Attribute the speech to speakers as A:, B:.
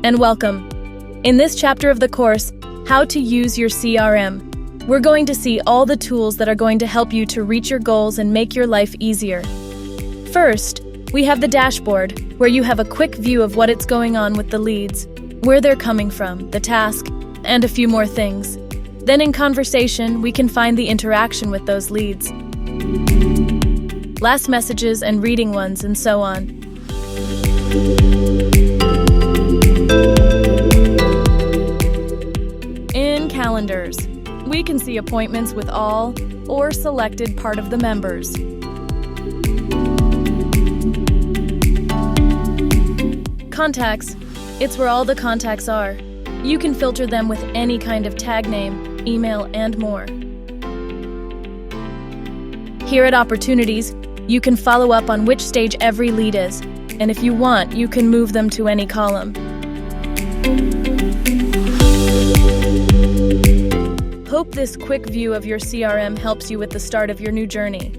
A: and welcome. In this chapter of the course, How to Use Your CRM, we're going to see all the tools that are going to help you to reach your goals and make your life easier. First, we have the dashboard, where you have a quick view of what it's going on with the leads, where they're coming from, the task, and a few more things. Then in conversation, we can find the interaction with those leads, last messages and reading ones, and so on. In calendars, we can see appointments with all or selected part of the members. Contacts, it's where all the contacts are. You can filter them with any kind of tag name, email, and more. Here at Opportunities, you can follow up on which stage every lead is, and if you want, you can move them to any column. Hope this quick view of your CRM helps you with the start of your new journey.